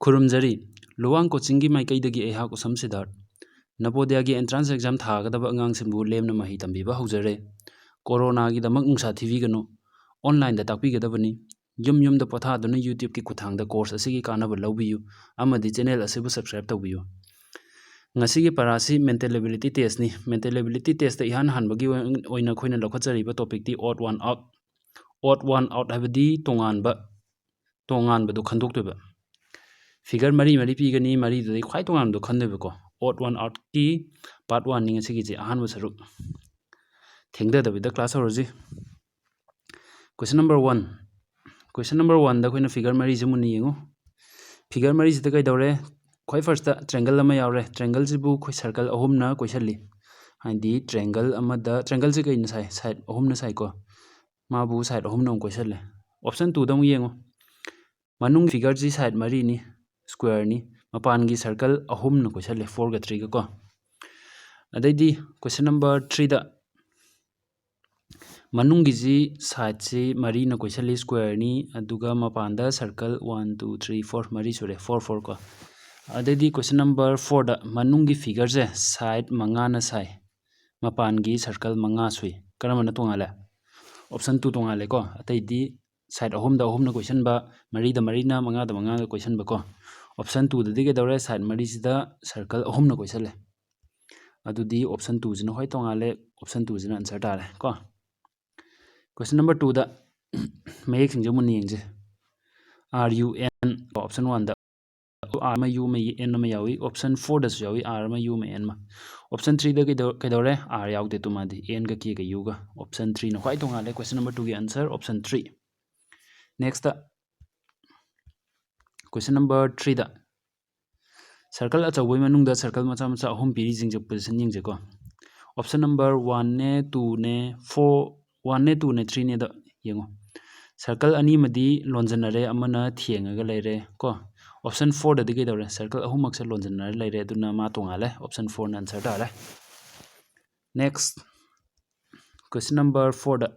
ꯈꯨꯔꯨꯝꯖꯔꯤ ꯂꯨꯋꯥꯡ ꯀꯣꯆꯤꯡꯒꯤ ꯃꯥꯏꯀꯩꯗꯒꯤ ꯑꯩꯍꯥꯛ ꯎꯁꯝ ꯁꯤꯗꯥꯔꯊ ꯅꯕꯣꯗꯌꯥꯒꯤ entrance exam ꯊꯥꯒꯗꯕ ꯑꯉꯥꯡꯁꯤꯡꯕꯨ ꯂꯦꯝꯅ ꯃꯍꯩ ꯇꯝꯕꯤꯕ ꯍꯧꯖꯔꯦ ꯀꯣꯔꯣꯅꯥꯒꯤꯗꯃꯛ ꯅꯨꯡꯁꯥ ꯊꯤꯕꯤꯒꯅꯨ ꯑꯣꯟꯂꯥꯏꯟꯗ ꯇꯥꯛꯄꯤꯒꯗꯕꯅꯤ ꯌꯨꯝ ꯌꯨꯝꯗ ꯄꯣꯊꯥꯗꯨꯅ ꯌꯨꯇ꯭ꯌꯨꯕꯀꯤ ꯈꯨꯠꯊꯥꯡꯗ ꯀꯣꯔꯁ ꯑꯁꯤꯒꯤ ꯀꯥꯟꯅꯕ ꯂꯧꯕꯤꯌꯨ ꯑꯃꯗꯤ ꯆꯦꯅꯦꯜ ꯑꯁꯤꯕꯨ ꯁꯕꯁꯀ꯭ꯔꯥꯏꯕ ꯇꯧꯕꯤꯌꯨ ꯉꯁꯤꯒꯤ ꯄꯔꯥꯁꯤ ꯃꯦꯟꯇꯦꯜ ꯑꯦꯕꯤꯂꯤꯇꯤ ꯇꯦꯁꯅꯤ ꯃꯦꯟꯇꯦꯜ ꯑꯦꯕꯤꯂꯤꯇꯤ ꯇꯦꯁꯇ ꯏꯍꯥꯟ ꯍꯥꯟꯕꯒꯤ ꯑꯣꯏꯅ ꯑꯩꯈꯣꯏꯅ ꯂꯧꯈꯠꯆꯔꯤꯕ ꯇꯣꯄꯤꯛꯇꯤ odd one out odd one out ꯍꯥꯏꯕꯗꯤ ꯇꯣꯉꯥꯟꯕꯗꯨ ꯈꯟꯗꯣꯛꯇꯣꯏꯕ ꯐꯤꯒꯔ ꯃꯔꯤ ꯄꯤꯒꯅꯤ ꯃꯔꯤꯗꯨꯗꯒꯤ ꯈ꯭ꯋꯥꯏ ꯇꯣꯉꯥꯟꯕꯗꯨ ꯈꯟꯗꯣꯏꯕꯀꯣ ꯑꯣꯗ ꯋꯥꯟ ꯑꯥꯎꯠꯀꯤ ꯄꯥꯔꯠ 1ꯅꯤ ꯉꯁꯤꯒꯤꯁꯦ ꯑꯍꯥꯟꯕ ꯁꯔꯨꯛ ꯊꯦꯡꯊꯗꯕꯤꯗ ꯀ꯭ꯂꯥꯁ ꯍꯧꯔꯁꯤ ꯀ꯭ꯋꯦꯁꯟ ꯅꯝꯕꯔ 1 ꯀ꯭ꯋꯦꯁꯟ ꯅꯝꯕꯔ 1ꯗ ꯑꯩꯈꯣꯏꯅ ꯐꯤꯒꯔ ꯃꯔꯤꯁꯦ ꯃꯨꯟꯅ ꯌꯦꯡꯉꯨ ꯐꯤꯒꯔ ꯃꯔꯤꯁꯤꯗ ꯀꯩꯗꯧꯔꯦ ꯈ꯭ꯋꯥꯏ ꯐꯥꯔꯁꯇ ꯇ꯭ꯔꯦꯡꯒꯜ ꯑꯃ ꯌꯥꯎꯔꯦ ꯇ꯭ꯔꯦꯡꯒꯜꯁꯤꯕꯨ ꯑꯩꯈꯣꯏ ꯁꯔꯀꯜ ꯑꯍꯨꯝꯅ ꯀꯣꯏꯁꯤꯜꯂꯤ ꯍꯥꯏꯗꯤ ꯇ꯭ꯔꯦꯡꯒꯜꯁꯤ ꯀꯩꯅ ꯁꯥꯏ ꯁꯥꯏꯠ ꯑꯍꯨꯝꯅ ꯁꯥꯏꯀꯣ ꯃꯥꯕꯨ ꯁꯥꯏꯠ ꯑꯍꯨꯝꯅ ꯑꯃꯨꯛ ꯀꯣꯏꯁꯤꯜꯂꯦ ꯑꯣꯞꯁꯟ 2ꯗ ꯑꯃꯨꯛ ꯌꯦꯡꯉꯨ ꯃꯅꯨꯡ ꯐꯤꯒꯔꯁꯤ ꯁꯥꯏꯠ ꯃꯔꯤꯅꯤ ꯁ꯭ꯀ꯭ꯋꯦꯔꯅꯤ ꯃꯄꯥꯟꯒꯤ ꯁꯔꯀꯜ ꯑꯍꯨꯝꯅ ꯀꯣꯏꯁꯤꯜꯂꯦ 4ꯒ 3ꯒ ꯀꯣ ꯑꯗꯩꯗꯤ ꯀ꯭ꯋꯦꯁꯟ ꯅꯝꯕꯔ 3ꯗ ꯃꯅꯨꯡꯒꯤꯁꯤ ꯁꯥꯏꯠꯁꯤ ꯃꯔꯤꯅ ꯀꯣꯏꯁꯤꯜꯂꯤ ꯁ꯭ꯀ꯭ꯋꯦꯔꯅꯤ ꯑꯗꯨꯒ ꯃꯄꯥꯟꯗ ꯁꯔꯀꯜ 1 2 3 4 ꯃꯔꯤ ꯁꯨꯔꯦ 4 ꯀꯣ ꯑꯗꯩꯗꯤ ꯀ꯭ꯋꯦꯁꯟ ꯅꯝꯕꯔ 4ꯗ ꯃꯅꯨꯡꯒꯤ ꯐꯤꯒꯔꯁꯦ ꯁꯥꯏꯠ 5ꯅ ꯁꯥꯏ ꯃꯄꯥꯟꯒꯤ ꯁꯔꯀꯜ 5 ꯁꯨꯏ ꯀꯔꯝꯕꯅ ꯇꯣꯡꯉꯥꯜꯂꯦ ꯑꯣꯞꯁꯟ 2 ꯇꯣꯡꯉꯥꯜꯂꯦꯀꯣ ꯑꯇꯩꯗꯤ ꯁꯥꯏꯠ ꯑꯍꯨꯝꯗ ꯑꯍꯨꯝꯅ ꯀꯣꯏꯁꯤꯟꯕ ꯃꯔꯤꯗ ꯃꯔꯤꯅ 5ꯗ 5ꯒ ꯀꯣꯏꯁꯤꯟꯕ ꯀꯣ ꯑꯣꯞꯁꯟ 2ꯗꯗꯤ ꯀꯩꯗꯧꯔꯦ ꯁꯥꯏꯠ ꯃꯔꯤꯁꯤꯗ ꯁꯔꯀꯜ ꯑꯍꯨꯝꯅ ꯀꯣꯏꯁꯤꯜꯂꯦ ꯑꯗꯨꯗꯤ ꯑꯣꯞꯁꯟ 2ꯁꯤꯅ ꯈ꯭ꯋꯥꯏ ꯇꯣꯡꯉꯥꯜꯂꯦ ꯑꯣꯞꯁꯟ 2ꯁꯤꯅ ꯑꯟꯁꯔ ꯇꯥꯔꯦ ꯀꯣ ꯀ꯭ꯋꯦꯁꯟ ꯅꯝꯕꯔ 2ꯗ ꯃꯌꯦꯛꯁꯤꯡꯁꯦ ꯃꯨꯟꯅ ꯌꯦꯡꯁꯦ RUN ꯑꯣꯞꯁꯟ 1ꯗ R ꯑꯃ U ꯑꯃ N ꯑꯃ ꯌꯥꯎꯏ ꯑꯣꯞꯁꯟ 4ꯗꯁꯨ ꯌꯥꯎꯏ R ꯑꯃ U ꯑꯃ N ꯑꯃ ꯑꯣꯞꯁꯟ 3ꯗ ꯀꯩꯗꯧꯔꯦ R ꯌꯥꯎꯗꯦ ꯇꯨ ꯃꯥꯗꯤ N ꯒ K ꯒ U ꯒ ꯑꯣꯞꯁꯟ 3ꯅ ꯈ꯭ꯋꯥꯏ ꯇꯣꯡꯉꯥꯜꯂꯦ ꯀ꯭ꯋꯦꯁꯟ ꯅꯝꯕꯔ 2ꯒꯤ answer option 3 next question number 3ꯗ ꯁꯔꯀꯜ ꯑꯆꯧꯕꯒꯤ ꯃꯅꯨꯡꯗ ꯁꯔꯀꯜ ꯃꯆꯥ ꯑꯍꯨꯝ ꯄꯤꯔꯤꯁꯤꯡꯁꯦ ꯄꯣꯖꯤꯁꯟ ꯌꯦꯡꯁꯦꯀꯣ ꯑꯣꯞꯁꯟ ꯅꯝꯕꯔ 1ꯅꯦ 2ꯅꯦ 1ꯅꯦ 2ꯅꯦ 3ꯅꯦꯗ ꯌꯦꯡꯉꯣ ꯁꯔꯀꯜ ꯑꯅꯤꯃꯗꯤ ꯂꯣꯟꯖꯟꯅꯔꯦ ꯑꯃꯅ ꯊꯦꯡꯉꯒ ꯂꯩꯔꯦ ꯀꯣ ꯑꯣꯞꯁꯟ 4ꯗꯗꯤ ꯀꯩꯗꯧꯔꯦ ꯁꯔꯀꯜ ꯑꯍꯨꯝꯃꯛꯁꯦ ꯂꯣꯟꯖꯟꯅꯔ ꯂꯩꯔꯦ ꯑꯗꯨꯅ ꯃꯥ ꯇꯣꯡꯉꯥꯜꯂꯦ ꯑꯣꯞꯁꯟ 4ꯅ ꯑꯟꯁꯔ ꯇꯥꯔꯦ ꯅꯦꯛꯁ ꯀ꯭ꯋꯦꯁꯟ ꯅꯝꯕꯔ 4ꯗ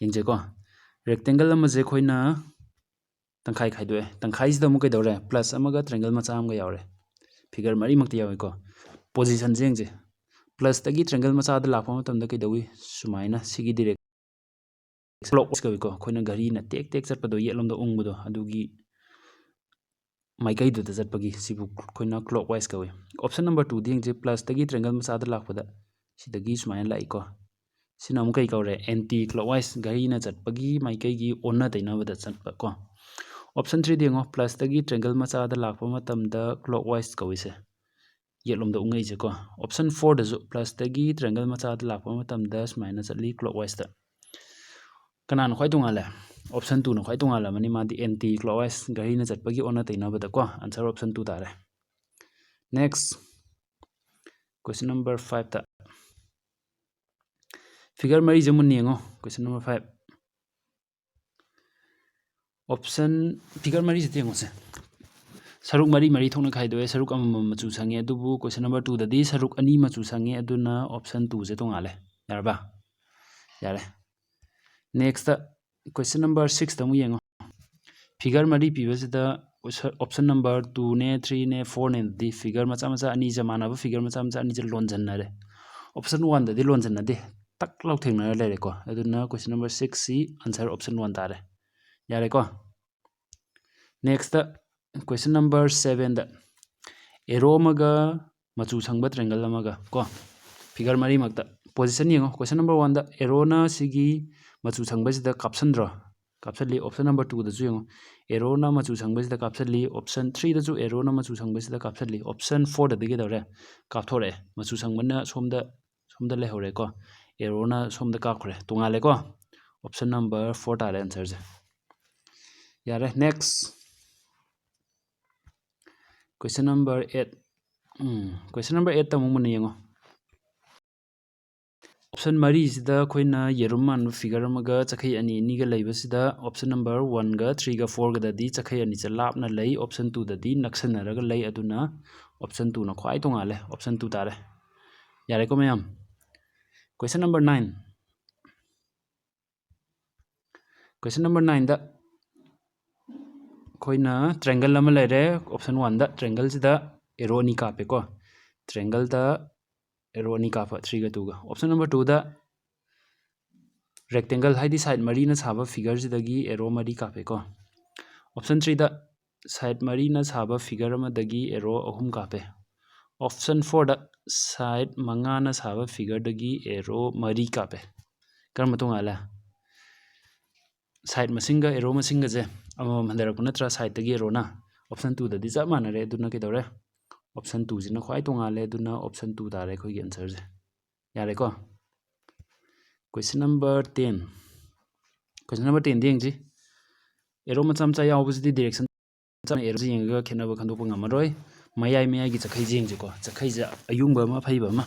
ꯌꯦꯡꯁꯦꯀꯣ ꯔꯦꯛꯇꯦꯡꯒꯜ ꯑꯃꯁꯦ ꯑꯩꯈꯣꯏꯅ ꯇꯪꯈꯥꯏ ꯈꯥꯏꯗꯣꯛꯑꯦ ꯇꯪꯈꯥꯏꯁꯤꯗ ꯑꯃꯨꯛ ꯀꯩꯗꯧꯔꯦ ꯄ꯭ꯂꯁ ꯑꯃꯒ ꯇ꯭ꯔꯦꯡꯒꯜ ꯃꯆꯥ ꯑꯃꯒ ꯌꯥꯎꯔꯦ ꯐꯤꯒꯔ ꯃꯔꯤꯃꯛꯇ ꯌꯥꯎꯏꯀꯣ ꯄꯣꯖꯤꯁꯟꯁꯦ ꯌꯦꯡꯁꯦ ꯄ꯭ꯂꯁꯇꯒꯤ ꯇ꯭ꯔꯦꯡꯒꯜ ꯃꯆꯥꯗ ꯂꯥꯛꯄ ꯃꯇꯝꯗ ꯀꯩꯗꯧꯏ ꯁꯨꯃꯥꯏꯅ ꯁꯤꯒꯤ ꯗꯤꯔꯦꯛꯁꯟ ꯀ꯭ꯂꯣꯛꯋꯥꯏꯁ ꯀꯧꯏꯀꯣ ꯑꯩꯈꯣꯏꯅ ꯘꯔꯤꯅ ꯇꯦꯛ ꯇꯦꯛ ꯆꯠꯄꯗꯣ ꯌꯦꯠꯂꯣꯝꯗ ꯎꯡꯕꯗꯣ ꯑꯗꯨꯒꯤ ꯃꯥꯏꯀꯩꯗꯨꯗ ꯆꯠꯄꯒꯤ ꯁꯤꯕꯨ ꯑꯩꯈꯣꯏꯅ ꯀ꯭ꯂꯣꯛꯋꯥꯏꯁ ꯀꯧꯏ ꯑꯣꯞꯁꯟ ꯅꯝꯕꯔ 2ꯗ ꯌꯦꯡꯁꯦ ꯄ꯭ꯂꯁꯇꯒꯤ ꯇ꯭ꯔꯦꯡꯒꯜ ꯃꯆꯥꯗ ꯂꯥꯛꯄꯗ ꯁꯤꯗꯒꯤ ꯁꯨꯃꯥꯏꯅ ꯂꯥꯛꯏꯀꯣ ꯁꯤꯅ ꯑꯃꯨꯛ ꯀꯩ ꯀꯧꯔꯦ ꯑꯦꯟꯇꯤ ꯀ꯭ꯂꯣꯛꯋꯥꯏꯁ ꯘꯔꯤꯅ ꯆꯠꯄꯒꯤ ꯃꯥꯏꯀꯩꯒꯤ ꯑꯣꯟꯅ ꯇꯩꯅꯕꯗ ꯆꯠꯄ ꯀꯣ ꯑꯣꯞꯁꯟ 3ꯗ ꯌꯦꯡꯉꯣ ꯄ꯭ꯂꯁꯇꯒꯤ ꯇ꯭ꯔꯦꯡꯒꯜ ꯃꯆꯥꯗ ꯂꯥꯛꯄ ꯃꯇꯝꯗ ꯀ꯭ꯂꯣꯛꯋꯥꯏꯁ ꯀꯧꯏꯁꯦ ꯌꯦꯠꯂꯣꯝꯗ ꯎꯡꯉꯛꯏꯁꯦ ꯀꯣ ꯑꯣꯞꯁꯟ 4ꯗꯁꯨ ꯄ꯭ꯂꯁꯇꯒꯤ ꯇ꯭ꯔꯦꯡꯒꯜ ꯃꯆꯥꯗ ꯂꯥꯛꯄ ꯃꯇꯝꯗ ꯁꯨꯃꯥꯏꯅ ꯆꯠꯂꯤ ꯀ꯭ꯂꯣꯛꯋꯥꯏꯁꯇ ꯀꯅꯥꯅ ꯈ꯭ꯋꯥꯏ ꯇꯣꯡꯉꯥꯜꯂꯦ ꯑꯣꯞꯁꯟ 2ꯅ ꯈ꯭ꯋꯥꯏ ꯇꯣꯡꯉꯥꯜꯂꯝꯃꯅꯤ ꯃꯥꯗꯤ ꯑꯦꯟꯇꯤ ꯀ꯭ꯂꯣꯛꯋꯥꯏꯁ ꯘꯔꯤꯅ ꯆꯠꯄꯒꯤ ꯑꯣꯟꯅ ꯇꯩꯅꯕꯗ ꯀꯣ ꯑꯟꯁꯔ ꯑꯣꯞꯁꯟ 2 ꯇꯥꯔꯦ ꯅꯦꯛꯁ ꯀ꯭ꯋꯦꯁꯟ ꯅꯝꯕꯔ 5ꯇ ꯐꯤꯒꯔ ꯃꯔꯤꯁꯦ ꯃꯨꯟꯅ ꯌꯦꯡꯉꯣ ꯀ꯭ꯋꯦꯁꯟ ꯅꯝꯕꯔ 5 ꯑꯣꯞꯁꯟ ꯐꯤꯒꯔ ꯃꯔꯤꯁꯤꯗ ꯌꯦꯡꯉꯣꯁꯦ ꯁꯔꯨꯛ ꯃꯔꯤ ꯊꯣꯛꯅ ꯈꯥꯏꯗꯣꯛꯑꯦ ꯁꯔꯨꯛ ꯑꯃꯃꯝ ꯃꯆꯨ ꯁꯪꯉꯦ ꯑꯗꯨꯕꯨ ꯀ꯭ꯋꯦꯁꯟ ꯅꯝꯕꯔ 2ꯗꯗꯤ ꯁꯔꯨꯛ ꯑꯅꯤ ꯃꯆꯨ ꯁꯪꯉꯦ ꯑꯗꯨꯅ ꯑꯣꯞꯁꯟ 2ꯁꯦ ꯇꯣꯡꯉꯥꯜꯂꯦ ꯌꯥꯔꯕ ꯌꯥꯔꯦ ꯅꯦꯛꯁꯇ ꯀ꯭ꯋꯦꯁꯟ ꯅꯝꯕꯔ 6ꯇ ꯑꯃꯨꯛ ꯌꯦꯡꯉꯣ ꯐꯤꯒꯔ ꯃꯔꯤ ꯄꯤꯕꯁꯤꯗ ꯑꯣꯞꯁꯟ ꯅꯝꯕꯔ 2ꯅꯦ 3ꯅꯦ 4ꯅꯦꯗꯤ ꯐꯤꯒꯔ ꯃꯆꯥ ꯑꯅꯤꯁꯦ ꯃꯥꯟꯅꯕ ꯐꯤꯒꯔ ꯃꯆꯥ ꯑꯅꯤꯁꯦ ꯂꯣꯟꯖꯟꯅꯔꯦ ꯑꯣꯞꯁꯟ 1ꯗꯗꯤ ꯂꯣꯟꯖꯟꯅꯗꯦ ꯇꯛ ꯂꯥꯎ ꯊꯦꯡꯅꯔ ꯂꯩꯔꯦꯀꯣ ꯑꯗꯨꯅ ꯀ꯭ꯋꯦꯁꯟ ꯅꯝꯕر 6ꯁꯤ ꯑꯟꯁꯔ ꯑꯣꯞꯁꯟ 1 ꯇꯥꯔꯦ ꯌꯥꯔꯦꯀꯣ ꯅꯦꯛꯁꯇ ꯀ꯭ꯋꯦꯁꯟ ꯅꯝꯕꯔ 7ꯗ ꯑꯦꯔꯣ ꯑꯃꯒ ꯃꯆꯨ ꯁꯪꯕ ꯇ꯭ꯔꯦꯡꯒꯜ ꯑꯃꯒ ꯀꯣ ꯐꯤꯒꯔ ꯃꯔꯤꯃꯛꯇ ꯄꯣꯖꯤꯁꯟ ꯌꯦꯡꯉꯣ ꯀ꯭ꯋꯦꯁꯟ ꯅꯝꯕꯔ 1ꯗ ꯑꯦꯔꯣꯅ ꯁꯤꯒꯤ ꯃꯆꯨ ꯁꯪꯕꯁꯤꯗ ꯀꯥꯞꯁꯟꯗ꯭ꯔꯣ ꯀꯥꯞꯁꯜꯂꯤ ꯑꯣꯞꯁꯟ ꯅꯝꯕꯔ 2ꯗꯁꯨ ꯌꯦꯡꯉꯣ ꯑꯦꯔꯣꯅ ꯃꯆꯨ ꯁꯪꯕꯁꯤꯗ ꯀꯥꯞꯁꯜꯂꯤ ꯑꯣꯞꯁꯟ 3ꯗꯁꯨ ꯑꯦꯔꯣꯅ ꯃꯆꯨ ꯁꯪꯕꯁꯤꯗ ꯀꯥꯞꯁꯜꯂꯤ ꯑꯣꯞꯁꯟ 4ꯗꯗꯤ ꯀꯩꯗꯧꯔꯦ ꯀꯥꯞꯊꯣꯔꯛꯑꯦ ꯃꯆꯨ ꯁꯪꯕꯅ ꯁꯣꯝꯗ ꯂꯩꯍꯧꯔꯦꯀꯣ ꯑꯦꯔꯣꯅ ꯁꯣꯝꯗ ꯀꯥꯞꯈ꯭ꯔꯦ ꯇꯣꯡꯉꯥꯜꯂꯦꯀꯣ ꯑꯣꯞꯁꯟ ꯅꯝꯕꯔ 4 ꯇꯥꯔꯦ ꯑꯟꯁꯔꯁꯦ ꯌꯥꯔꯦ ꯅꯦꯛꯁ ꯀ꯭ꯋꯦꯁꯟ ꯅꯝꯕꯔ 8 ꯀ꯭ꯋꯦꯁꯟ ꯅꯝꯕर 8ꯇ ꯑꯃꯨꯛ ꯃꯨꯟꯅ ꯌꯦꯡꯉꯣ ꯑꯣꯞꯁꯟ ꯃꯔꯤꯁꯤꯗ ꯑꯩꯈꯣꯏꯅ ꯌꯦꯔꯨꯝ ꯃꯥꯟꯕ ꯐꯤꯒꯔ ꯑꯃꯒ ꯆꯈꯩ ꯑꯅꯤꯒ ꯂꯩꯕꯁꯤꯗ ꯑꯣꯞꯁꯟ ꯅꯝꯕꯔ 1ꯒ 3ꯒ 4ꯒꯗꯗꯤ ꯆꯈꯩ ꯑꯅꯤꯁꯦ ꯂꯥꯞꯅ ꯂꯩ ꯑꯣꯞꯁꯟ 2ꯗꯗꯤ ꯅꯛꯁꯟꯅꯔꯒ ꯂꯩ ꯑꯗꯨꯅ ꯑꯣꯞꯁꯟ 2ꯅ ꯈ꯭ꯋꯥꯏ ꯇꯣꯡꯉꯥꯜꯂꯦ ꯑꯣꯞꯁꯟ 2 ꯇꯥꯔꯦ ꯌꯥꯔꯦꯀꯣ ꯃꯌꯥꯝ ꯀ꯭ꯋꯦꯁꯟ ꯅꯝꯕꯔ 9 ꯀ꯭ꯋꯦꯁꯟ ꯅꯝꯕꯔ 9ꯗ ꯑꯩꯈꯣꯏꯅ ꯇ꯭ꯔꯦꯡꯒꯜ ꯑꯃ ꯂꯩꯔꯦ ꯑꯣꯞꯁꯟ 1ꯗ ꯇ꯭ꯔꯦꯡꯒꯜꯁꯤꯗ ꯑꯦꯔꯣ ꯑꯅꯤ ꯀꯥꯞꯄꯦꯀꯣ ꯇ꯭ꯔꯦꯡꯒꯜꯗ ꯑꯦꯔꯣ ꯑꯅꯤ ꯀꯥꯞꯄ 3ꯒ 2ꯒ ꯑꯣꯞꯁꯟ ꯅꯝꯕꯔ 2ꯗ ꯔꯦꯛꯇꯦꯡꯒꯜ ꯍꯥꯏꯗꯤ ꯁꯥꯏꯠ ꯃꯔꯤꯅ ꯁꯥꯕ ꯐꯤꯒꯔꯁꯤꯗꯒꯤ ꯑꯦꯔꯣ ꯃꯔꯤ ꯀꯥꯞꯄꯦꯀꯣ ꯑꯣꯞꯁꯟ 3ꯗ ꯁꯥꯏꯠ ꯃꯔꯤꯅ ꯁꯥꯕ ꯐꯤꯒꯔ ꯑꯃꯗꯒꯤ ꯑꯦꯔꯣ 3 ꯀꯥꯞꯄꯦ ꯑꯣꯞꯁꯟ 4ꯗ ꯁꯥꯏꯠ 5ꯅ ꯁꯥꯕ ꯐꯤꯒꯔꯗꯒꯤ ꯑꯦꯔꯣ 3 ꯀꯥꯞꯄꯦ ꯀꯔꯝꯕ ꯇꯣꯡꯉꯥꯜꯂꯦ ꯁꯥꯏꯠ ꯃꯁꯤꯡꯒ ꯑꯦꯔꯣ ꯃꯁꯤꯡꯒꯁꯦ ꯑꯃꯃꯝ ꯍꯟꯊꯔꯛꯄ ꯅꯠꯇ꯭ꯔꯥ ꯁꯥꯏꯠꯇꯒꯤ ꯑꯦꯔꯣꯅ ꯑꯣꯞꯁꯟ 2ꯗꯗꯤ ꯆꯞ ꯃꯥꯟꯅꯔꯦ ꯑꯗꯨꯅ ꯀꯩꯗꯧꯔꯦ ꯑꯣꯞꯁꯟ 2ꯁꯤꯅ ꯈ꯭ꯋꯥꯏ ꯇꯣꯡꯉꯥꯜꯂꯦ ꯑꯗꯨꯅ ꯑꯣꯞꯁꯟ 2 ꯇꯥꯔꯦ ꯑꯩꯈꯣꯏꯒꯤ ꯑꯟꯁꯔꯁꯦ ꯌꯥꯔꯦꯀꯣ ꯀ꯭ꯋꯦꯁꯟ ꯅꯝꯕꯔ 10 ꯀ꯭ꯋꯦꯁꯟ ꯅꯝꯕꯔ 10ꯗ ꯌꯦꯡꯁꯤ ꯑꯦꯔꯣ ꯃꯆꯥ ꯃꯆꯥ ꯌꯥꯎꯕꯁꯤꯗꯤ ꯗꯤꯔꯦꯛꯁꯟ ꯑꯦꯔꯣꯁꯤ ꯌꯦꯡꯉꯒ ꯈꯦꯠꯅꯕ ꯈꯪꯗꯣꯛꯄ ꯉꯝꯃꯔꯣꯏ ꯃꯌꯥꯏꯒꯤ ꯆꯈꯩꯁꯦ ꯌꯦꯡꯁꯤꯀꯣ ꯆꯈꯩꯁꯦ ꯑꯌꯨꯡꯕ ꯑꯃ ꯑꯐꯩꯕ ꯑꯃ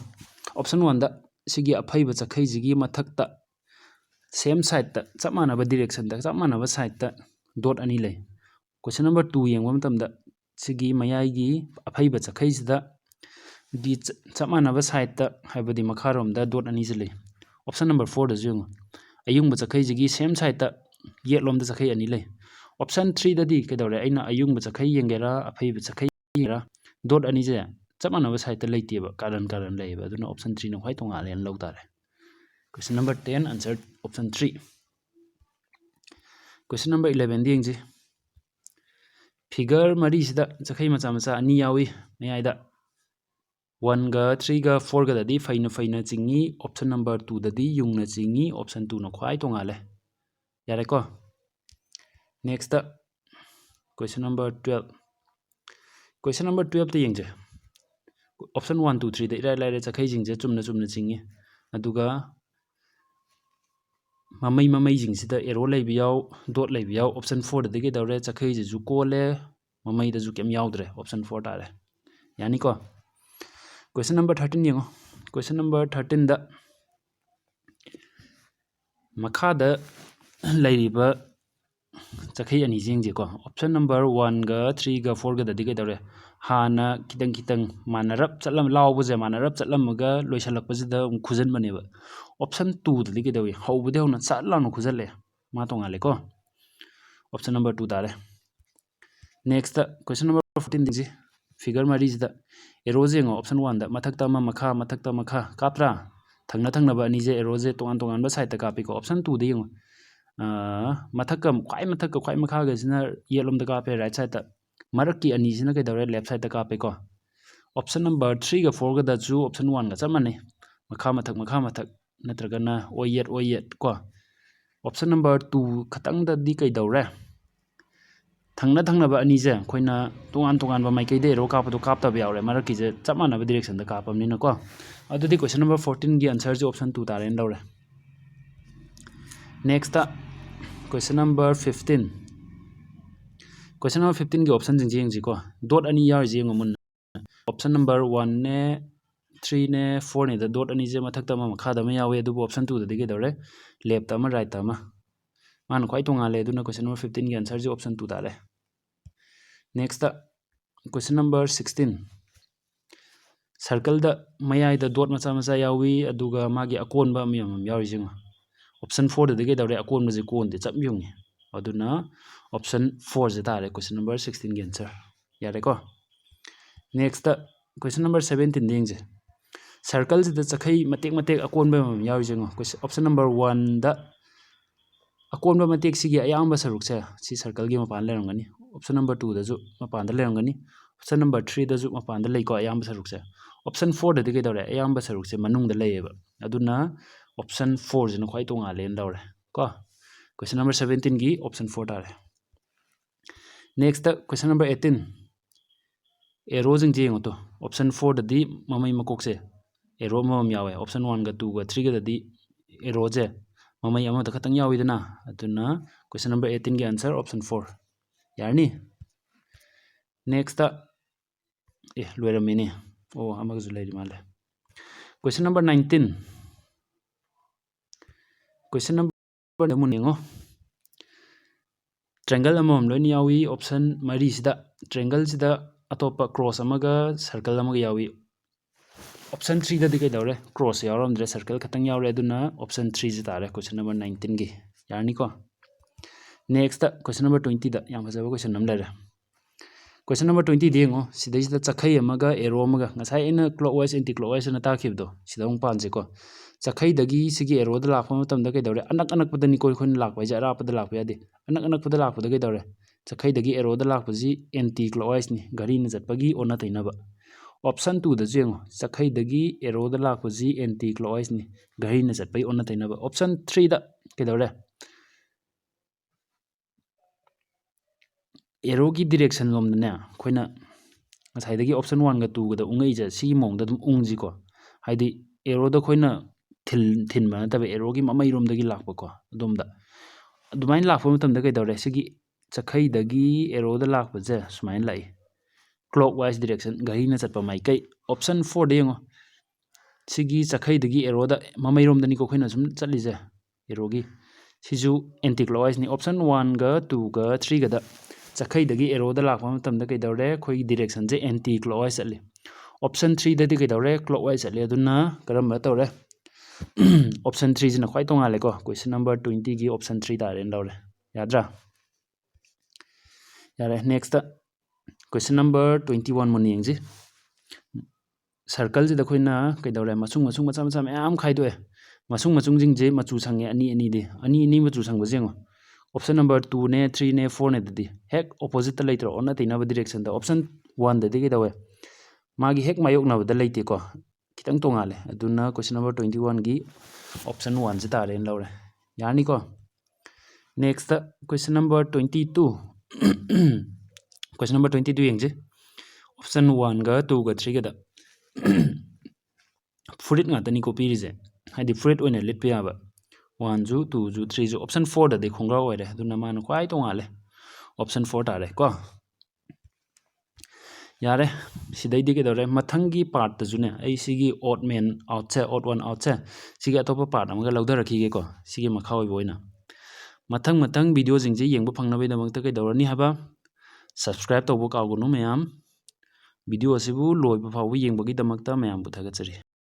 ꯑꯣꯞꯁꯟ 1ꯗ ꯁꯤꯒꯤ ꯑꯐꯩꯕ ꯆꯈꯩꯁꯤꯒꯤ ꯃꯊꯛꯇ ꯁꯦꯝ ꯁꯥꯏꯠꯇ ꯆꯞ ꯃꯥꯟꯅꯕ ꯗꯤꯔꯦꯛꯁꯟꯗ ꯆꯞ ꯃꯥꯟꯅꯕ ꯁꯥꯏꯠꯇ ꯗꯣꯠ ꯑꯅꯤ ꯂꯩ ꯀ꯭ꯋꯦꯁꯟ ꯅꯝꯕꯔ 2 ꯌꯦꯡꯕ ꯃꯇꯝꯗ ꯁꯤꯒꯤ ꯃꯌꯥꯏꯒꯤ ꯑꯐꯩꯕ ꯆꯈꯩꯁꯤꯗ ꯆꯞ ꯃꯥꯟꯅꯕ ꯁꯥꯏꯠꯇ ꯍꯥꯏꯕꯗꯤ ꯃꯈꯥꯔꯣꯝꯗ ꯗꯣꯠ ꯑꯅꯤꯁꯤ ꯂꯩ ꯑꯣꯞꯁꯟ ꯅꯝꯕर 4ꯗꯁꯨ ꯌꯦꯡꯉꯨ ꯑꯌꯨꯡꯕ ꯆꯈꯩꯁꯤꯒꯤ ꯁꯦꯝ ꯁꯥꯏꯠꯇ ꯌꯦꯠꯂꯣꯝꯗ ꯆꯈꯩ ꯑꯅꯤ ꯂꯩ ꯑꯣꯞꯁꯟ 3ꯗꯗꯤ ꯀꯩꯗꯧꯔꯦ ꯑꯩꯅ ꯑꯌꯨꯡꯕ ꯆꯈꯩ ꯌꯦꯡꯒꯦꯔꯥ ꯑꯐꯩꯕ ꯆꯈꯩ ꯌꯦꯡꯒꯦꯔꯥ ꯗꯣꯠ ꯑꯅꯤꯁꯦ ꯆꯞ ꯃꯥꯟꯅꯕ ꯁꯥꯏꯠꯇ ꯂꯩꯇꯦꯕ ꯀꯥꯔꯟ ꯂꯩꯌꯦꯕ ꯑꯗꯨꯅ ꯑꯣꯞꯁꯟ 3ꯅ ꯈ꯭ꯋꯥꯏ ꯇꯣꯡꯉꯥꯜꯂꯦꯅ ꯂꯧ ꯇꯥꯔꯦ question number 10 answer option 3 question number 11ꯗ ꯌꯦꯡꯁꯤ ꯐꯤꯒꯔ ꯃꯔꯤꯁꯤꯗ ꯆꯈꯩ ꯃꯆꯥ ꯃꯆꯥ ꯑꯅꯤ ꯌꯥꯎꯏ ꯃꯌꯥꯏꯗ 1ꯒ 3ꯒ 4ꯒꯗꯗꯤ ꯐꯩꯅ ꯆꯤꯡꯉꯤ ꯑꯣꯞꯁꯟ ꯅꯝꯕꯔ 2ꯗꯗꯤ ꯌꯨꯡꯅ ꯆꯤꯡꯉꯤ ꯑꯣꯞꯁꯟ 2ꯅ ꯈ꯭ꯋꯥꯏ ꯇꯣꯡꯉꯥꯜꯂꯦ ꯌꯥꯔꯦꯀꯣ next question number 12 question number 12ꯇ ꯌꯦꯡꯁꯦ ꯑꯣꯞꯁꯟ 1 2 3ꯗ ꯏꯔꯥꯏ ꯂꯥꯏꯔꯦ ꯆꯈꯩꯁꯤꯡꯁꯦ ꯆꯨꯝꯅ ꯆꯤꯡꯉꯤ ꯑꯗꯨꯒ ꯃꯃꯩꯁꯤꯡꯁꯤꯗ ꯑꯦꯔꯣ ꯂꯩꯕ ꯌꯥꯎ ꯗꯣꯠ ꯂꯩꯕ ꯌꯥꯎ ꯑꯣꯞꯁꯟ 4ꯗꯗꯤ ꯀꯩꯗꯧꯔꯦ ꯆꯈꯩꯁꯤꯁꯨ ꯀꯣꯜꯂꯦ ꯃꯃꯩꯗꯁꯨ ꯀꯩꯝ ꯌꯥꯎꯗ꯭ꯔꯦ ꯑꯣꯞꯁꯟ 4 ꯇꯥꯔꯦ ꯌꯥꯅꯤꯀꯣ ꯀ꯭ꯋꯦꯁꯟ ꯅꯝꯕꯔ 13 ꯌꯦꯡꯉꯣ ꯀ꯭ꯋꯦꯁꯟ ꯅꯝꯕꯔ 13ꯗ ꯃꯈꯥꯗ ꯂꯩꯔꯤꯕ ꯆꯈꯩ ꯑꯅꯤꯁꯤ ꯌꯦꯡꯁꯤꯀꯣ ꯑꯣꯞꯁꯟ ꯅꯝꯕर 1ꯒ 3ꯒ 4ꯒꯗꯗꯤ ꯀꯩꯗꯧꯔꯦ ꯍꯥꯟꯅ ꯈꯤꯇꯪ ꯂꯥꯎꯕꯁꯦ ꯃꯥꯟꯅꯔꯞ ꯆꯠꯂꯝꯃꯒ ꯂꯣꯏꯁꯤꯜꯂꯛꯄꯁꯤꯗ ꯑꯃꯨꯛ ꯈꯨꯖꯟꯕꯅꯦꯕ ꯑꯣꯞꯁꯟ 2ꯗꯗꯤ ꯀꯩꯗꯧꯏ ꯍꯧꯕꯗꯩ ꯍꯧꯅ ꯆꯠ ꯂꯥꯎꯅ ꯈꯨꯖꯜꯂꯛꯑꯦ ꯃꯥ ꯇꯣꯡꯉꯥꯜꯂꯦꯀꯣ ꯑꯣꯞꯁꯟ ꯅꯝꯕर 2 ꯇꯥꯔꯦ ꯅꯦꯛꯁꯇ ꯀ꯭ꯋꯦꯁꯟ ꯅꯝꯕर 14 ꯁꯤ ꯐꯤꯒꯔ ꯃꯔꯤꯁꯤꯗ ꯑꯦꯔꯣꯁꯦ ꯌꯦꯡꯉꯣ ꯑꯣꯞꯁꯟ 1ꯗ ꯃꯊꯛꯇ ꯑꯃ ꯃꯊꯛꯇ ꯃꯈꯥ ꯀꯥꯞꯇ꯭ꯔꯥ ꯊꯪꯅꯕ ꯑꯅꯤꯁꯦ ꯑꯦꯔꯣꯁꯦ ꯇꯣꯉꯥꯟꯕ ꯁꯥꯏꯠꯇ ꯀꯥꯞꯄꯤꯀꯣ ꯑꯣꯞꯁꯟ 2ꯗ ꯌꯦꯡꯉꯣ ꯈ꯭ꯋꯥꯏ ꯃꯊꯛꯀ ꯈ꯭ꯋꯥꯏ ꯃꯈꯥꯒꯁꯤꯅ ꯌꯦꯠꯂꯣꯝꯗ ꯀꯥꯞꯄꯦ ꯔꯥꯏꯠ ꯁꯥꯏꯠꯇ ꯃꯔꯛꯀꯤ ꯑꯅꯤꯁꯤꯅ ꯀꯩꯗꯧꯔꯦ ꯂꯦꯐ ꯁꯥꯏꯠꯇ ꯀꯥꯞꯄꯦꯀꯣ ꯑꯣꯞꯁꯟ ꯅꯝꯕर 3ꯒ 4ꯒꯗꯁꯨ ꯑꯣꯞꯁꯟ 1ꯒ ꯆꯞ ꯃꯥꯟꯅꯩ ꯃꯈꯥ ꯃꯊꯛ ꯅꯠꯇ꯭ꯔꯒꯅ ꯑꯣꯏ ꯌꯦꯠ ꯀꯣ ꯑꯣꯞꯁꯟ ꯅꯝꯕर 2 ꯈꯇꯪꯗꯗꯤ ꯀꯩꯗꯧꯔꯦ ꯊꯪꯅꯕ ꯑꯅꯤꯁꯦ ꯑꯩꯈꯣꯏꯅ ꯇꯣꯉꯥꯟꯕ ꯃꯥꯏꯀꯩꯗ ꯑꯦꯔꯣ ꯀꯥꯞꯄꯗꯣ ꯀꯥꯞꯇꯕ ꯌꯥꯎꯔꯦ ꯃꯔꯛꯀꯤꯁꯦ ꯆꯞ ꯃꯥꯟꯅꯕ ꯗꯤꯔꯦꯛꯁꯟꯗ ꯀꯥꯞꯄꯕꯅꯤꯅꯀꯣ ꯑꯗꯨꯗꯤ ꯀ꯭ꯋꯦꯁꯟ ꯅꯝꯕर 14ꯒꯤ ꯑꯟꯁꯔꯁꯦ ꯑꯣꯞꯁꯟ 2 ꯇꯥꯔꯦꯅ ꯂꯧꯔꯦ next question number 15 question number 15 की ऑप्शन जिंग जिंग को डॉट अनी यार जिंग मुन ऑप्शन नंबर 1 ने 3 ने 4 ने द डॉट अनी जे मथक तम मखा दम यावे अदु ऑप्शन 2 दे के दौरे लेफ्ट तम राइट तम मान ख्वाई तोंगाले अदुना क्वेश्चन नंबर 15 की आंसर जे ऑप्शन 2 तारे नेक्स्ट क्वेश्चन नंबर 16 सर्कल द मयाई द डॉट मचा मचा यावी अदुगा मागी अकोनबा मियम यावी जिंग ऑप्शन 4 दे के दौरे अकोन मजे कोन दे चप युंगी अदुना ऑप्शन 4 जे तारे क्वेश्चन नंबर 16 की आंसर यारे को नेक्स्ट क्वेश्चन नंबर 17 देंग जे सर्कल से चखई मतेक अकोन बम यावी जिंग ऑप्शन नंबर 1 द अकोन बम मतेक सिगी अयांबा सरुक से सी सर्कल की मपान लेरंगनी ऑप्शन नंबर 2 दजु मपान द लेरंगनी ऑप्शन नंबर 3 दजु मपान द लेको अयांबा सरुक से ऑप्शन 4 दे के दौरे अयांबा सरुक से मनुंग द लेयेबा अदुना ऑप्शन 4 जिन ख्वाई तोंगाले दौरे को क्वेश्चन नंबर 17 की ऑप्शन 4 तारे नेक्स्ट क्वेश्चन नंबर 18 एरो जिंग जेंगो तो ऑप्शन 4 ददी ममई मकोक से एरो मम यावे ऑप्शन 1 गा 2 गा 3 गा ददी एरो जे ममई अमा त खतंग याविदना अदुना क्वेश्चन नंबर 18 की आंसर ऑप्शन 4 यारनी नेक्स्ट लोरमिनी ओ अमगजु लेरि माले क्वेश्चन नंबर 19 क्वेश्चन नंबर मुनिंगो ट्रायंगल अमम लोनि यावी ऑप्शन मरी सिदा ट्रायंगल सिदा अतोपा क्रॉस अमगा सर्कल अमगा यावी ऑप्शन 3 ददि के दौरे क्रॉस यावरमद्रे सर्कल खतंग यावरे अदुना ऑप्शन 3 जे तारे क्वेश्चन नंबर 19 की यारनी को ꯅꯦꯛꯁꯇ ꯀ꯭ꯋꯦꯁꯟ ꯅꯝꯕꯔ 20ꯗ ꯌꯥꯝ ꯐꯖꯕ ꯀ꯭ꯋꯦꯁꯟ ꯑꯃ ꯂꯩꯔꯦ ꯀ꯭ꯋꯦꯁꯟ ꯅꯝꯕꯔ 20ꯗ ꯌꯦꯡꯉꯣ ꯁꯤꯗꯩꯁꯤꯗ ꯆꯈꯩ ꯑꯃꯒ ꯑꯦꯔꯣ ꯑꯃꯒ ꯉꯁꯥꯏ ꯑꯩꯅ ꯀ꯭ꯂꯣꯛꯋꯥꯏꯁ ꯑꯦꯟꯇꯤ ꯀ꯭ꯂꯣꯛꯋꯥꯏꯁ ꯑꯅ ꯇꯥꯈꯤꯕꯗꯣ ꯁꯤꯗ ꯑꯃꯨꯛ ꯄꯥꯟꯁꯦꯀꯣ ꯆꯈꯩꯗꯒꯤ ꯁꯤꯒꯤ ꯑꯦꯔꯣꯗ ꯂꯥꯛꯄ ꯃꯇꯝꯗ ꯀꯩꯗꯧꯔꯦ ꯑꯅꯛ ꯑꯅꯛꯄꯗꯅꯤꯀꯣ ꯑꯩꯈꯣꯏꯅ ꯂꯥꯛꯄ ꯍꯥꯏꯁꯦ ꯑꯔꯥꯞꯄꯗ ꯂꯥꯛꯄ ꯌꯥꯗꯦ ꯑꯅꯛ ꯑꯅꯛꯄꯗ ꯂꯥꯛꯄꯗ ꯀꯩꯗꯧꯔꯦ ꯆꯈꯩꯗꯒꯤ ꯑꯦꯔꯣꯗ ꯂꯥꯛꯄꯁꯤ ꯑꯦꯟꯇꯤ ꯀ꯭ꯂꯣꯛꯋꯥꯏꯁꯅꯤ ꯘꯔꯤꯅ ꯆꯠꯄꯒꯤ ꯑꯣꯟꯅ ꯇꯩꯅꯕ ꯑꯣꯞꯁꯟ 2ꯗꯁꯨ ꯌꯦꯡꯉꯣ ꯆꯈꯩꯗꯒꯤ ꯑꯦꯔꯣꯗ ꯂꯥꯛꯄꯁꯤ ꯑꯦꯟꯇꯤ ꯀ꯭ꯂꯣꯛꯋꯥꯏꯁꯅꯤ ꯘꯔꯤꯅ ꯆꯠꯄꯒꯤ ꯑꯣꯟꯅ ꯇꯩꯅꯕ ꯑꯣꯞꯁꯟ 3ꯗ ꯀꯩꯗꯧꯔꯦ ꯑꯦꯔꯣꯒꯤ ꯗꯤꯔꯦꯛꯁꯟ ꯂꯣꯝꯗꯅꯦ ꯑꯩꯈꯣꯏꯅ ꯉꯁꯥꯏꯗꯒꯤ ꯑꯣꯞꯁꯟ 1ꯒ 2ꯒꯗ ꯎꯪꯉꯛꯏꯁꯦ ꯁꯤꯒꯤ ꯃꯑꯣꯡꯗ ꯑꯗꯨꯝ ꯎꯪꯁꯤꯀꯣ ꯍꯥꯏꯗꯤ ꯑꯦꯔꯣꯗ ꯑꯩꯈꯣꯏꯅ ꯊꯤꯟꯕ ꯅꯠꯇꯕ ꯑꯦꯔꯣꯒꯤ ꯃꯃꯩꯔꯣꯝꯗꯒꯤ ꯂꯥꯛꯄꯀꯣ ꯑꯗꯣꯝꯗ ꯑꯗꯨꯃꯥꯏꯅ ꯂꯥꯛꯄ ꯃꯇꯝꯗ ꯀꯩꯗꯧꯔꯦ ꯁꯤꯒꯤ ꯆꯈꯩꯗꯒꯤ ꯑꯦꯔꯣꯗ ꯂꯥꯛꯄꯁꯦ ꯁꯨꯃꯥꯏꯅ ꯂꯥꯛꯏ ꯀ꯭ꯂꯣꯛ ꯋꯥꯏꯁ ꯗꯤꯔꯦꯛꯁꯟ ꯘꯔꯤꯅ ꯆꯠꯄ ꯃꯥꯏꯀꯩ ꯑꯣꯞꯁꯟ 4ꯗ ꯌꯦꯡꯉꯣ ꯁꯤꯒꯤ ꯆꯈꯩꯗꯒꯤ ꯑꯦꯔꯣꯗ ꯃꯃꯩꯔꯣꯝꯗꯅꯤꯀோ ꯑꯩꯈꯣꯏꯅ ꯁꯨꯝ ꯆꯠꯂꯤꯁꯦ ꯑꯦꯔꯣꯒꯤ ꯁꯤꯁꯨ ꯑꯦꯟꯇꯤ ꯀ꯭ꯂꯣꯛꯋꯥꯏꯁꯅꯤ ꯑꯣꯞꯁꯟ 1ꯒ 2ꯒ 3ꯒꯗ ꯆꯈꯩꯗꯒꯤ ꯑꯦꯔꯣꯗ ꯂꯥꯛꯄ ꯃꯇꯝꯗ ꯀꯩꯗꯧꯔꯦ ꯑꯩꯈꯣꯏꯒꯤ ꯗꯤꯔꯦꯛꯁꯟꯁꯦ ꯑꯦꯟꯇꯤ ꯀ꯭ꯂꯣꯛꯋꯥꯏꯁ ꯆꯠꯂꯤ ꯑꯣꯞꯁꯟ 3ꯗꯗꯤ ꯀꯩꯗꯧꯔꯦ ꯀ꯭ꯂꯣꯛꯋꯥꯏꯁ ꯆꯠꯂꯤ ꯑꯗꯨꯅ ꯀꯔꯝꯕ ꯇꯧꯔꯦ ꯑꯣꯞꯁꯟ 3ꯁꯤꯅ ꯈ꯭ꯋꯥꯏ ꯇꯣꯡꯉꯥꯜꯂꯦꯀꯣ ꯀ꯭ꯋꯦꯁꯟ ꯅꯝꯕꯔ 20ꯒꯤ ꯑꯣꯞꯁꯟ 3 ꯇꯥꯔꯦꯅ ꯂꯧꯔꯦ ꯌꯥꯗ꯭ꯔꯥ ꯌꯥꯔꯦ ꯅꯦꯛꯁꯇ ꯀ꯭ꯋꯦꯁꯟ ꯅꯝꯕꯔ 21 ꯃꯨꯟꯅ ꯌꯦꯡꯁꯤ ꯁꯔꯀꯜꯁꯤꯗ ꯑꯩꯈꯣꯏꯅ ꯀꯩꯗꯧꯔꯦ ꯃꯆꯨꯡ ꯃꯆꯥ ꯃꯆꯥ ꯃꯌꯥꯝ ꯈꯥꯏꯗꯣꯛꯑꯦ ꯃꯆꯨꯡꯁꯤꯡꯁꯦ ꯃꯆꯨ ꯁꯪꯉꯦ ꯑꯅꯤ ꯃꯆꯨ ꯁꯪꯕꯁꯦ ꯌꯦꯡꯉꯣ ꯑꯣꯞꯁꯟ ꯅꯝꯕꯔ 2ꯅꯦ 3ꯅꯦ 4ꯅꯦ ꯑꯗꯨꯗꯤ ꯍꯦꯛ ꯑꯣꯄꯣꯖꯤꯠꯇ ꯂꯩꯇ꯭ꯔꯣ ꯑꯣꯟꯅ ꯇꯩꯅꯕ ꯗꯤꯔꯦꯛꯁꯟꯗ ꯑꯣꯞꯁꯟ 1ꯗꯗꯤ ꯀꯩꯗꯧꯋꯦ ꯃꯥꯒꯤ ꯍꯦꯛ ꯃꯥꯌꯣꯛꯅꯕꯗ ꯂꯩꯇꯦꯀꯣ ꯈꯤꯇꯪ ꯇꯣꯡꯉꯥꯜꯂꯦ ꯑꯗꯨꯅ ꯀ꯭ꯋꯦꯁꯟ ꯅꯝꯕꯔ 21ꯒꯤ ꯑꯣꯞꯁꯟ 1ꯁꯤ ꯇꯥꯔꯦꯅ ꯂꯧꯔꯦ ꯌꯥꯔꯅꯤꯀꯣ next question number 22 question number 22 ꯌꯦꯡꯁꯤ ꯑꯣꯞꯁꯟ 1ꯒ 2ꯒ 3ꯒꯗ ꯐꯨꯔꯤꯠ ꯉꯥꯛꯇꯅꯤꯀꯣ ꯄꯤꯔꯤꯁꯦ ꯍꯥꯏꯗꯤ ꯐꯨꯔꯤꯠ ꯑꯣꯏꯅ ꯂꯤꯠꯄ ꯌꯥꯕ 1ꯁꯨ 2ꯁꯨ 3ꯁꯨ ꯑꯣꯞꯁꯟ 4ꯗꯗꯤ ꯈꯣꯡꯒ꯭ꯔꯥꯎ ꯑꯣꯏꯔꯦ ꯑꯗꯨꯅ ꯃꯥꯅ ꯈ꯭ꯋꯥꯏ ꯇꯣꯡꯉꯥꯜꯂꯦ ꯑꯣꯞꯁꯟ 4 ꯇꯥꯔꯦ ꯀꯣ ꯌꯥꯔꯦ ꯁꯤꯗꯩꯗꯤ ꯀꯩꯗꯧꯔꯦ ꯃꯊꯪꯒꯤ ꯄꯥꯔꯠꯇꯁꯨꯅꯦ ꯑꯩ ꯁꯤꯒꯤ ꯑꯣꯠ ꯃꯦꯟ ꯑꯥꯎꯠꯁꯦ ꯑꯣꯠ 1 ꯑꯥꯎꯠꯁꯦ ꯁꯤꯒꯤ ꯑꯇꯣꯞꯄ ꯄꯥꯔꯠ ꯑꯃꯒ ꯂꯧꯊꯔꯛꯈꯤꯒꯦꯀꯣ ꯁꯤꯒꯤ ꯃꯈꯥ ꯑꯣꯏꯕ ꯑꯣꯏꯅ ꯃꯊꯪ ꯚꯤꯗꯤꯑꯣꯁꯤꯡꯁꯦ ꯌꯦꯡꯕ ꯐꯪꯅꯕꯒꯤꯗꯃꯛꯇ ꯀꯩꯗꯧꯔꯅꯤ ꯍꯥꯏꯕ ꯁꯕꯁꯀ꯭ꯔꯥꯏꯕ ꯇꯧꯕ ꯀꯥꯎꯒꯅꯨ ꯃꯌꯥꯝ ꯚꯤꯗꯤꯑꯣ ꯑꯁꯤꯕꯨ ꯂꯣꯏꯕ ꯐꯥꯎꯕ ꯌꯦꯡꯕꯒꯤꯗꯃꯛꯇ ꯃꯌꯥꯝꯕꯨ ꯊꯥꯒꯠꯆꯔꯤ